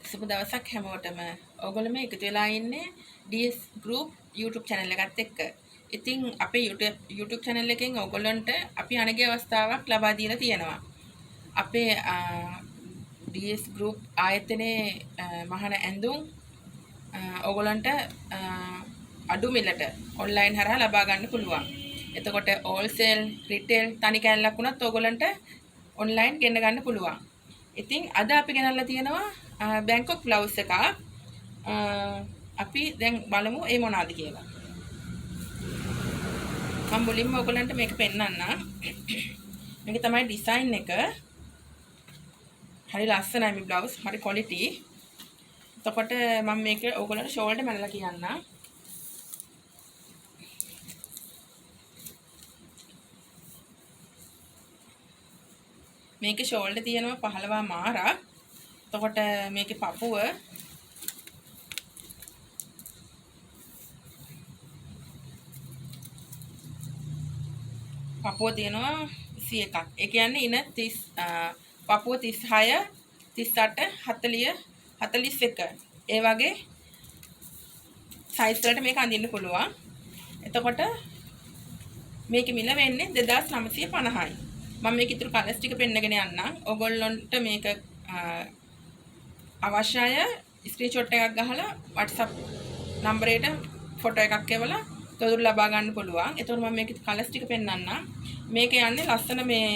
සුබ දවසක් හැමෝටම. ඔයගොල්ලෝ මේ එකතු වෙලා ඉන්නේ DS Group YouTube channel එකත් එක්ක. ඉතින් අපේ YouTube channel එකෙන් ඔයගොල්ලන්ට අපි අනගිය අවස්ථාවක් ලබා දීලා තියෙනවා. අපේ DS Group ආයතනයේ මහාන ඇඳුම් ඔයගොල්ලන්ට අඩු මිලට ඔන්ලයින් හරහා ලබා ගන්න පුළුවන්. එතකොට wholesale, retail තනි කෑල්ලක් වුණත් ඔයගොල්ලන්ට ඔන්ලයින් ගෙන්න ගන්න පුළුවන්. ඉතින් අද අපි ගෙනල්ලා තියෙනවා බැංකොක් බ්ලවුස් එකක්. අපි දැන් බලමු ඒ මොනවාද කියලා. මම මුලින්ම ඔයගලන්ට මේක පෙන්නන්නම්. මේක තමයි ඩිසයින් එක. හරි ලස්සනයි මේ බ්ලවුස්. හරි ක්වොලිටි. එතකොට මම මේක ඔයගලන්ට ෂෝල්ඩර් මැනලා කියන්නම්. මේකේ ෂෝල්ඩර් තියෙනවා 15 මාරක්. එතකොට මේකේ පපුව තියෙනවා 21ක්. ඒ කියන්නේ ඉන 30 පපුව 36 38 40 41. ඒ වගේ සයිස් වලට මේක අඳින්න පුළුවන්. එතකොට මේකේ මිල වෙන්නේ 2950යි. මම මේක ඉතුරු කලර්ස් ටික පෙන්නගෙන යන්නම්. ඔයගොල්ලන්ට මේක අවශ්‍යය ස්ක්‍රීන්ෂොට් එකක් ගහලා WhatsApp නම්බරයට ෆොටෝ එකක් එවලා තොරතුරු ලබා ගන්න පුළුවන්. එතකොට මම මේකේ කලර්ස් ටික පෙන්නන්නම්. මේක යන්නේ ලස්සන මේ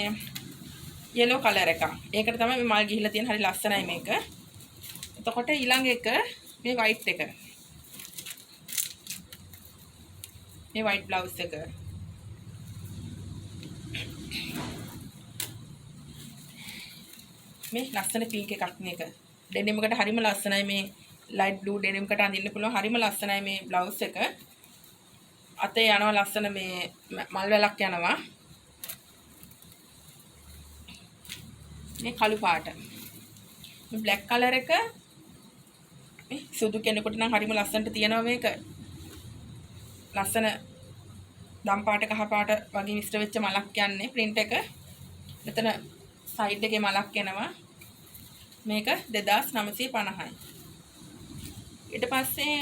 yellow color එකක්. ඒකට තමයි මේ මල් ගිහිලා තියෙන හරි ලස්සනයි මේක. එතකොට ඊළඟ එක මේ white එක. මේ white blouse එක. මේ ලස්සන pink එකක් මේක. ඩෙනිම් එකට හරිම ලස්සනයි මේ light blue ඩෙනිම් එකට අඳින්න පුළුවන් හරිම ලස්සනයි මේ බ්ලවුස් එක. අතේ යනවා ලස්සන මේ මල් වැලක් යනවා. මේ කළු පාට. මේ black color එක මේ සුදු කෙනෙකුට නම් හරිම ලස්සනට තියෙනවා මේක. ලස්සන දම් පාට කහ පාට වගේ මිශ්‍ර වෙච්ච මලක් යන්නේ print එක. මෙතන side එකේ මලක් එනවා. මේක 2950යි. ඊට පස්සේ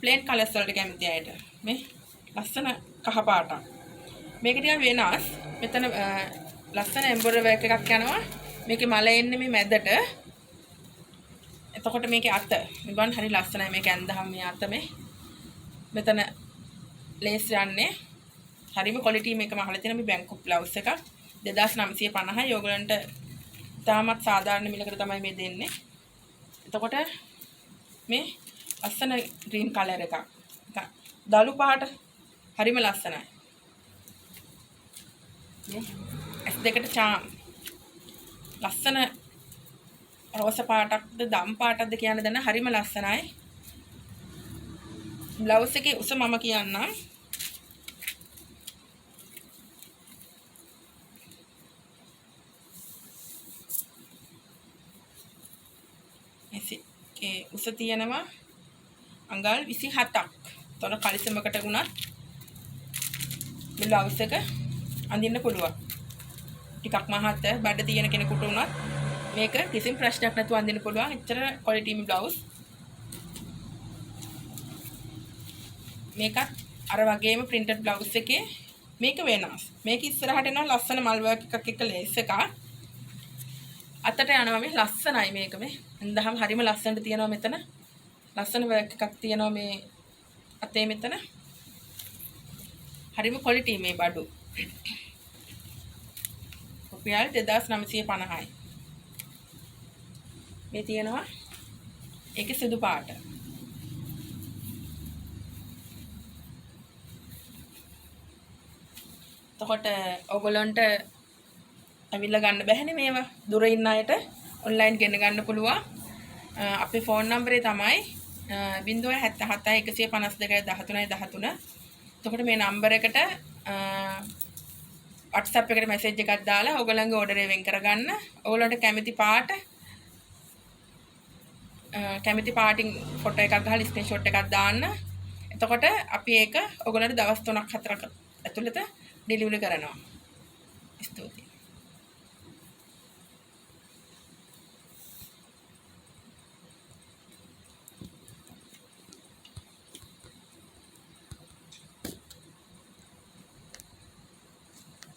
plain colors වලට කැමති අයට මේ ලස්සන කහ පාටක්. මේක ටිකක් වෙනස්. මෙතන ලස්සන embroidery work එකක් යනවා. මේකේ මල එන්නේ මේ මැදට. එතකොට මේකේ අත මෙවන් හරි ලස්සනයි. මේක ඇඳහම මේ අත මේ මෙතන lace යන්නේ. හරිම quality මේකම අහලා තියෙන මේ බැංකොක් බ්ලවුස් එකක් 2950යි. ඔයගලන්ට තාමත් සාධාරණ මිලකට තමයි මේ දෙන්නේ. එතකොට මේ ලස්සන green color එකක්. දලු පාට හරිම ලස්සනයි. මේ S2ට charm ලස්සන රෝස පාටක්ද දම් පාටක්ද කියන දන්න හරිම ලස්සනයි. බ්ලවුස් එකේ උස මම කියන්නම්. ඒ උස තියෙනවා අඟල් 27ක්. තොර කලිසමකට වුණත් මේ බ්ලවුස් එක අඳින්න පුළුවන්. ටිකක් මහත බඩ තියෙන කෙනෙකුට වුණත් මේක කිසිම ප්‍රශ්නයක් නැතුව අඳින්න පුළුවන්. එච්චර ක්වොලිටි මේ බ්ලවුස්. මේකත් අර වගේම printed බ්ලවුස් එකේ මේක වෙනස්. මේක ඉස්සරහට එනවා ලස්සන මල් වර්ක් එකක් එක්ක ලේස් එකක්. අතට යනවා මේ ලස්සනයි මේක මේ. එඳහම හරිම ලස්සනට තියෙනවා මෙතන. ලස්සන වර්ක් එකක් තියෙනවා මේ අතේ මෙතන. හරිම ක්වොලිටි මේ බඩු. රුපියල් 2950යි. මේ තියෙනවා ඒකේ සුදු පාට. එතකොට ඔයගොල්ලන්ට ඇවිල්ලා ගන්න බැහැනේ මේවා. දුර ඉන්න අයට ඔන්ලයින් ගෙන ගන්න පුළුවන්. අපේ ෆෝන් නම්බරේ තමයි 077 152 13 13. එතකොට මේ නම්බර එකට WhatsApp එකට මැසේජ් එකක් දාලා ඔයගොල්ලන්ගේ ඕඩර් එක වෙන් කරගන්න. ඔයගොල්ලන්ට කැමති පාටින් ෆොටෝ එකක් ගහලා ස්ක්‍රීන්ෂොට් එකක් දාන්න. එතකොට අපි ඒක ඔයගොල්ලන්ට දවස් 3ක් 4ක් ඇතුළත ඩෙලිවරි කරනවා. ස්තුතියි.